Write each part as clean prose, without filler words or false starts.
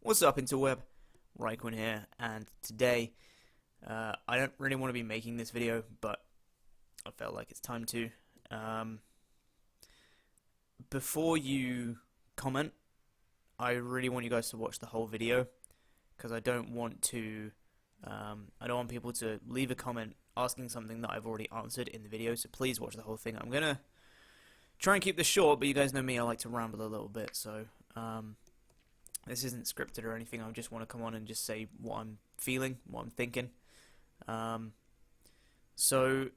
What's up, interweb? RhyQuiz here, and today I don't really want to be making this video, but I felt like it's time to. Before you comment, I really want you guys to watch the whole video, because I don't want people to leave a comment asking something that I've already answered in the video, so please watch the whole thing. I'm gonna try and keep this short, but you guys know me, I like to ramble a little bit, so this isn't scripted or anything. I just want to come on and just say what I'm feeling, what I'm thinking. So,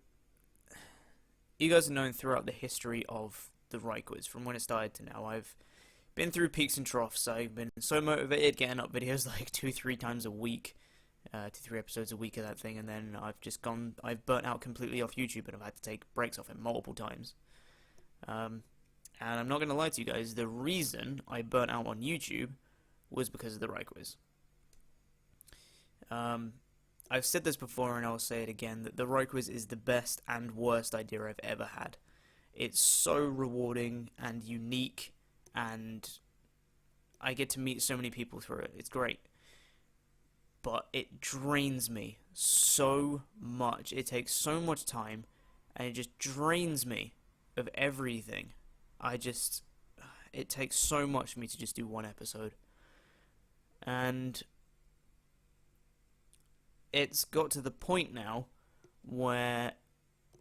you guys are known throughout the history of the RhyQuiz, from when it started to now. I've been through peaks and troughs. I've been so motivated, getting up videos like 2-3 times a week, 2-3 episodes a week of that thing, and then I've burnt out completely off YouTube, and I've had to take breaks off it multiple times. And I'm not going to lie to you guys, the reason I burnt out on YouTube was because of the RhyQuiz. I've said this before and I'll say it again, that the RhyQuiz is the best and worst idea I've ever had. It's so rewarding and unique, and I get to meet so many people through it. It's great. But it drains me so much. It takes so much time, and it just drains me of everything. It takes so much for me to just do one episode. And it's got to the point now where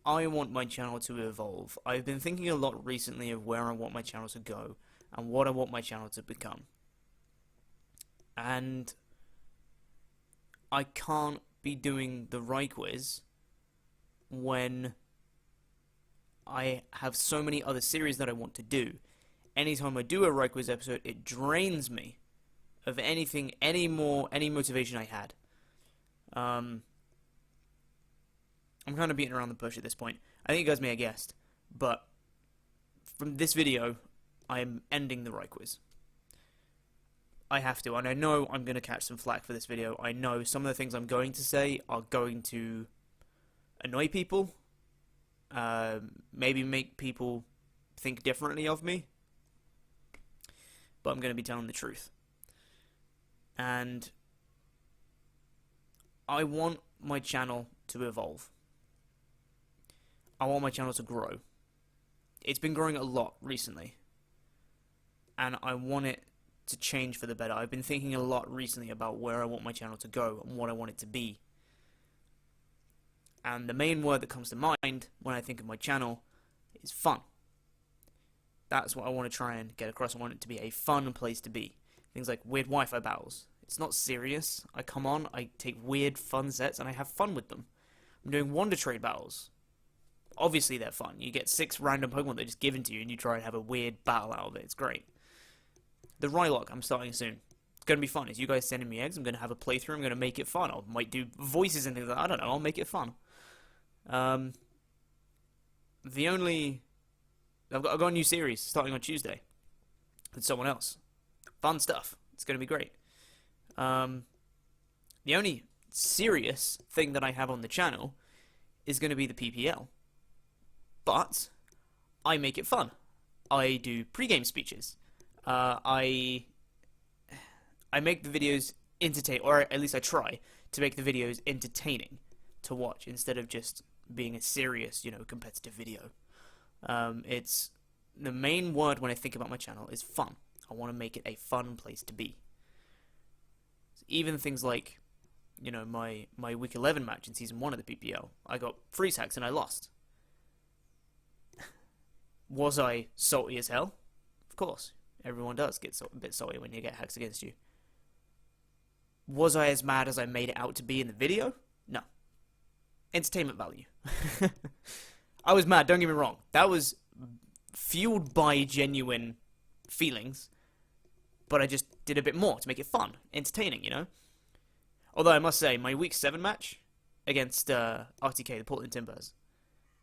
I want my channel to evolve. I've been thinking a lot recently of where I want my channel to go and what I want my channel to become. And I can't be doing the RhyQuiz when I have so many other series that I want to do. Anytime I do a RhyQuiz episode, it drains me of anything, any motivation I had. I'm kind of beating around the bush at this point. I think you guys may have guessed, but from this video, I'm ending the RhyQuiz. I have to, and I know I'm going to catch some flack for this video. I know some of the things I'm going to say are going to annoy people, maybe make people think differently of me, but I'm going to be telling the truth. And I want my channel to evolve. I want my channel to grow. It's been growing a lot recently, and I want it to change for the better. I've been thinking a lot recently about where I want my channel to go and what I want it to be. And the main word that comes to mind when I think of my channel is fun. That's what I want to try and get across. I want it to be a fun place to be. Things like weird Wi-Fi battles. It's not serious. I come on, I take weird, fun sets, and I have fun with them. I'm doing Wonder Trade battles. Obviously they're fun. You get 6 random Pokemon that are just given to you, and you try and have a weird battle out of it. It's great. The Rylock, I'm starting soon. It's going to be fun. As you guys sending me eggs, I'm going to have a playthrough. I'm going to make it fun. I might do voices and things like that. I don't know. I'll make it fun. I've got a new series starting on Tuesday with someone else. Fun stuff. It's going to be great. The only serious thing that I have on the channel is going to be the PPL. But I make it fun. I do pre-game speeches. I make the videos entertaining, or at least I try to make the videos entertaining to watch instead of just being a serious, competitive video. It's the main word when I think about my channel is fun. I want to make it a fun place to be. Even things like, my week 11 match in season 1 of the PPL, I got freeze hacks and I lost. Was I salty as hell? Of course. Everyone does get a bit salty when you get hacks against you. Was I as mad as I made it out to be in the video? No. Entertainment value. I was mad, don't get me wrong. That was fueled by genuine feelings, but I just did a bit more to make it fun, entertaining, Although I must say, my week 7 match against RTK, the Portland Timbers,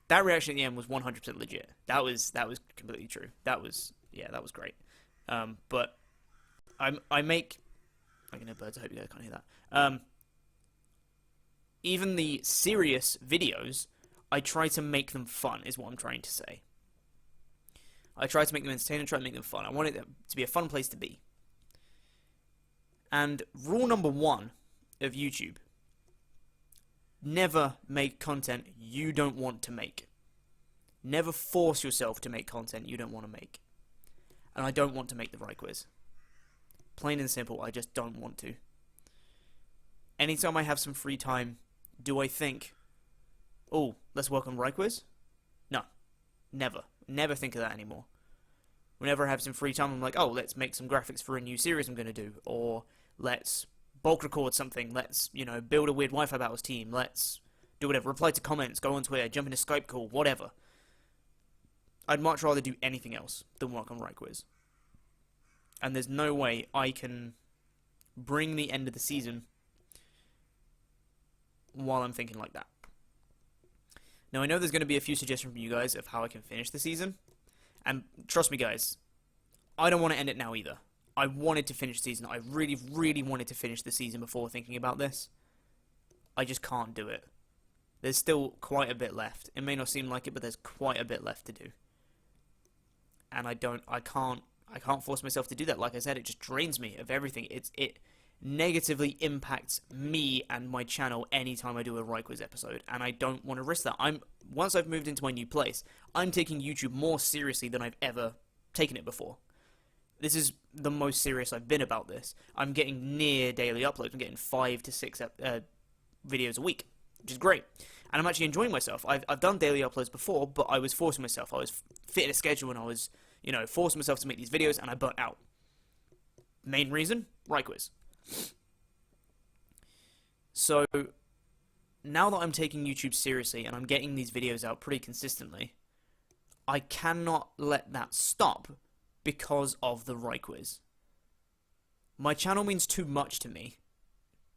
that reaction at the end was 100% legit. That was completely true. That was great. But I can hear birds. I hope you guys can't hear that. Even the serious videos, I try to make them fun, is what I'm trying to say. I try to make them entertaining, try to make them fun. I want it to be a fun place to be. And rule number 1 of YouTube: never make content you don't want to make. Never force yourself to make content you don't want to make. And I don't want to make the RhyQuiz. Plain and simple, I just don't want to. Anytime I have some free time, do I think, oh, let's work on RhyQuiz? No. Never. Never think of that anymore. Whenever I have some free time, I'm like, oh, let's make some graphics for a new series I'm going to do. Or let's bulk record something. Let's, build a weird Wi-Fi battles team. Let's do whatever. Reply to comments, go on Twitter, jump in a Skype call, whatever. I'd much rather do anything else than work on RhyQuiz. And there's no way I can bring the end of the season while I'm thinking like that. Now, I know there's going to be a few suggestions from you guys of how I can finish the season. And trust me, guys, I don't want to end it now either. I wanted to finish the season. I really, really wanted to finish the season before thinking about this. I just can't do it. There's still quite a bit left. It may not seem like it, but there's quite a bit left to do. And I can't force myself to do that. Like I said, it just drains me of everything. It negatively impacts me and my channel anytime I do a RhyQuiz episode, and I don't want to risk that. Once I've moved into my new place, I'm taking YouTube more seriously than I've ever taken it before. This is the most serious I've been about this. I'm getting near daily uploads. I'm getting 5 to 6 videos a week, which is great. And I'm actually enjoying myself. I've done daily uploads before, but I was forcing myself. I was fitting a schedule, and I was, forcing myself to make these videos, and I burnt out. Main reason? RhyQuiz. So, now that I'm taking YouTube seriously, and I'm getting these videos out pretty consistently, I cannot let that stop because of the RhyQuiz. My channel means too much to me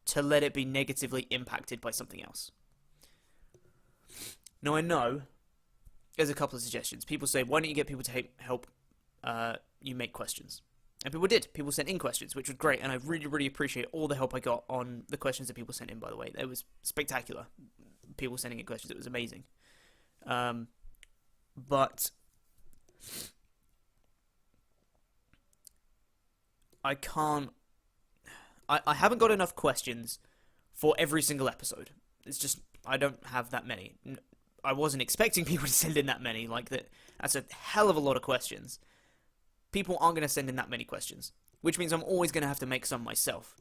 to let it be negatively impacted by something else. Now, I know there's a couple of suggestions. People say, why don't you get people to help you make questions? And people did. People sent in questions, which was great, and I really, really appreciate all the help I got on the questions that people sent in, by the way. It was spectacular. People sending in questions. It was amazing. But I can't... I haven't got enough questions for every single episode. It's just, I don't have that many. I wasn't expecting people to send in that many. That's a hell of a lot of questions. People aren't going to send in that many questions, which means I'm always going to have to make some myself.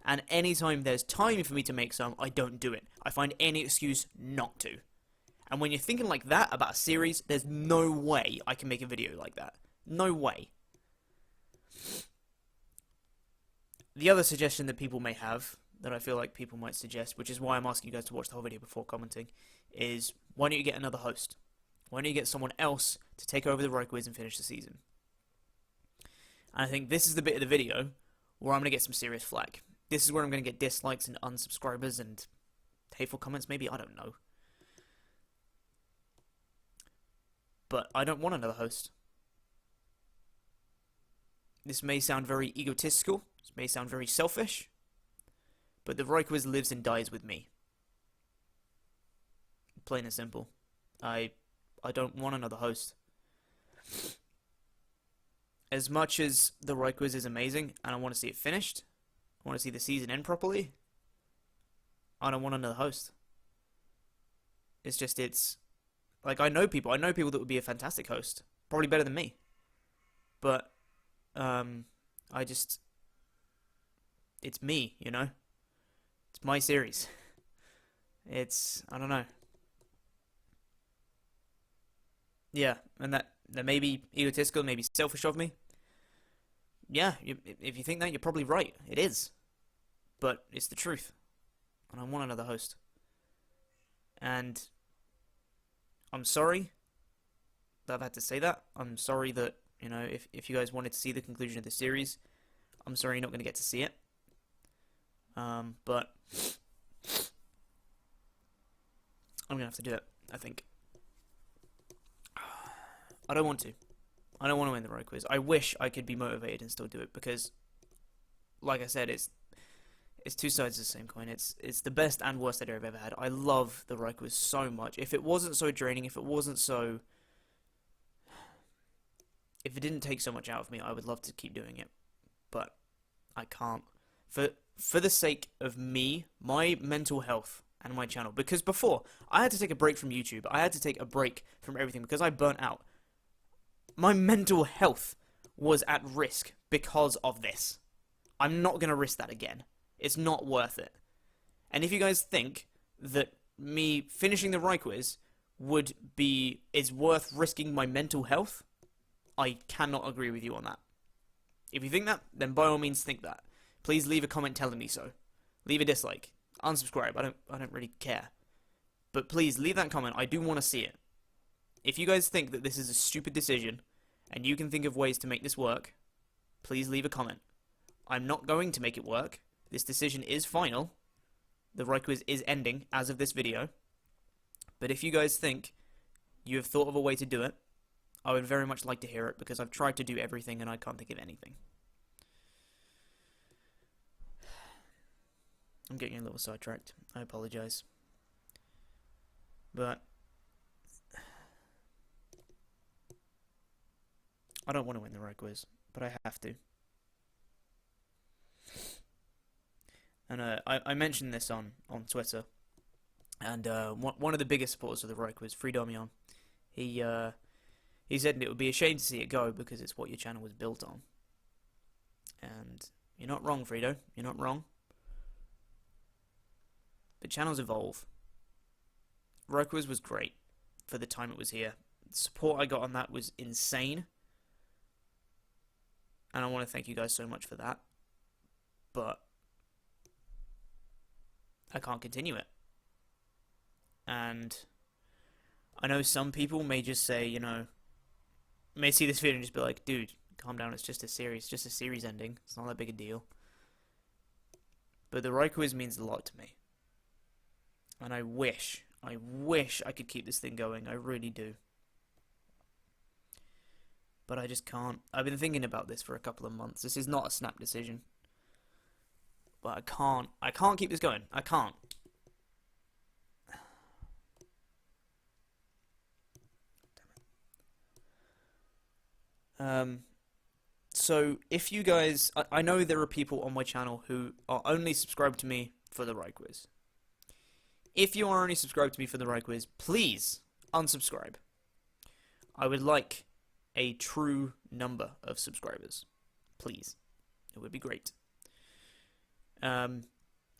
And anytime there's time for me to make some, I don't do it. I find any excuse not to. And when you're thinking like that about a series, there's no way I can make a video like that. No way. The other suggestion that people may have, that I feel like people might suggest, which is why I'm asking you guys to watch the whole video before commenting, is why don't you get another host? Why don't you get someone else to take over the RhyQuiz and finish the season? And I think this is the bit of the video where I'm going to get some serious flack. This is where I'm going to get dislikes and unsubscribers and hateful comments, maybe, I don't know. But I don't want another host. This may sound very egotistical, this may sound very selfish, but the RhyQuiz lives and dies with me. Plain and simple. I don't want another host. As much as the RhyQuiz is amazing, and I want to see it finished, I want to see the season end properly, I don't want another host. It's like, I know people that would be a fantastic host, probably better than me, but, it's me, it's my series, I don't know. Yeah, and that may be egotistical, maybe selfish of me. Yeah, if you think that, you're probably right. It is. But it's the truth. And I want another host. And I'm sorry that I've had to say that. I'm sorry that, if you guys wanted to see the conclusion of the series, I'm sorry you're not going to get to see it. But I'm going to have to do it, I think. I don't want to. I don't want to win the RhyQuiz. I wish I could be motivated and still do it because, like I said, it's two sides of the same coin. It's the best and worst idea I've ever had. I love the RhyQuiz so much. If it wasn't so draining, if it didn't take so much out of me, I would love to keep doing it. But I can't for the sake of me, my mental health, and my channel. Because before, I had to take a break from YouTube. I had to take a break from everything because I burnt out. My mental health was at risk because of this. I'm not going to risk that again. It's not worth it. And if you guys think that me finishing the RhyQuiz is worth risking my mental health, I cannot agree with you on that. If you think that, then by all means think that. Please leave a comment telling me so. Leave a dislike. Unsubscribe. I don't really care. But please leave that comment. I do want to see it. If you guys think that this is a stupid decision and you can think of ways to make this work, please leave a comment. I'm not going to make it work. This decision is final. The RhyQuiz is ending as of this video. But if you guys think you have thought of a way to do it, I would very much like to hear it because I've tried to do everything and I can't think of anything. I'm getting a little sidetracked. I apologize. But I don't want to win the RhyQuiz, but I have to. And I mentioned this on Twitter, and one of the biggest supporters of the RhyQuiz, Freedomion, he said it would be a shame to see it go because it's what your channel was built on. And you're not wrong, Fredo. You're not wrong. But channels evolve. RhyQuiz was great for the time it was here. The support I got on that was insane. And I want to thank you guys so much for that. But I can't continue it. And I know some people may just say, you know, may see this video and just be like, dude, calm down, it's just a series ending. It's not that big a deal. But the RhyQuiz means a lot to me. And I wish I could keep this thing going. I really do. But I just can't. I've been thinking about this for a couple of months. This is not a snap decision. But I can't keep this going. I can't. So if you guys, I know there are people on my channel who are only subscribed to me for the RhyQuiz. If you are only subscribed to me for the RhyQuiz, please unsubscribe. I would like a true number of subscribers. Please. It would be great.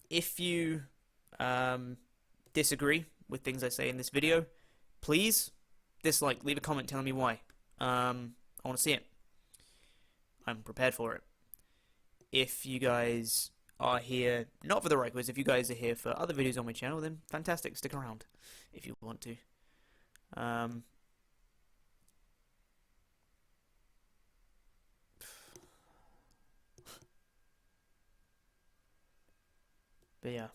If you disagree with things I say in this video, please dislike, leave a comment telling me why. I want to see it. I'm prepared for it. If you guys are here not for the RhyQuiz, if you guys are here for other videos on my channel, then fantastic, stick around if you want to. But yeah,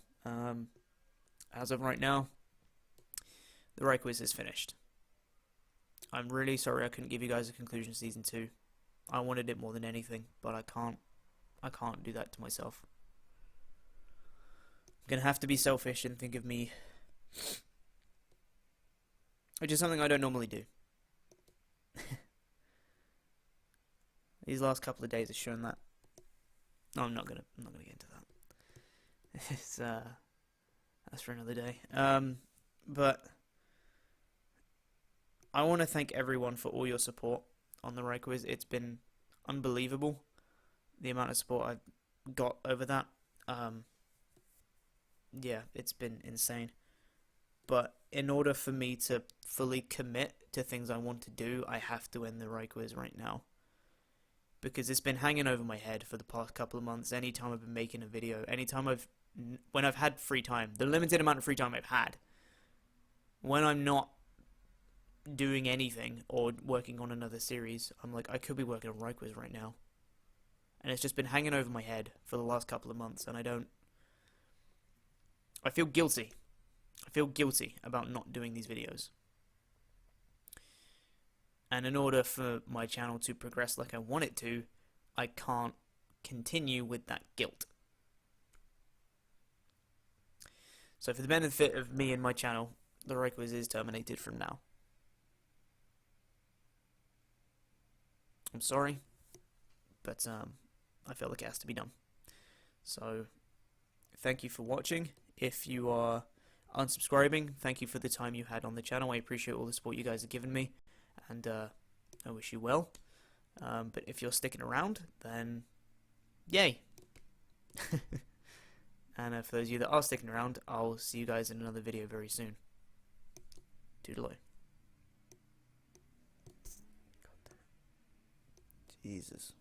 as of right now, the RhyQuiz is finished. I'm really sorry I couldn't give you guys a conclusion to Season 2. I wanted it more than anything, but I can't do that to myself. I'm gonna have to be selfish and think of me, which is something I don't normally do. These last couple of days have shown that. No, I'm not gonna get into that. It's that's for another day. But I want to thank everyone for all your support on the RhyQuiz. It's been unbelievable, the amount of support I've got over that. Yeah, it's been insane. But in order for me to fully commit to things I want to do, I have to end the RhyQuiz right now. Because it's been hanging over my head for the past couple of months. Anytime I've been making a video, when I've had free time, the limited amount of free time I've had, when I'm not doing anything or working on another series, I'm like, I could be working on RhyQuiz right now. And it's just been hanging over my head for the last couple of months, and I feel guilty. I feel guilty about not doing these videos. And in order for my channel to progress like I want it to, I can't continue with that guilt. So for the benefit of me and my channel, the RhyQuiz is terminated from now. I'm sorry, but I feel like it has to be done. So, thank you for watching. If you are unsubscribing, thank you for the time you had on the channel. I appreciate all the support you guys have given me, and I wish you well. But if you're sticking around, then yay! And for those of you that are sticking around, I'll see you guys in another video very soon. Toodaloo. Jesus.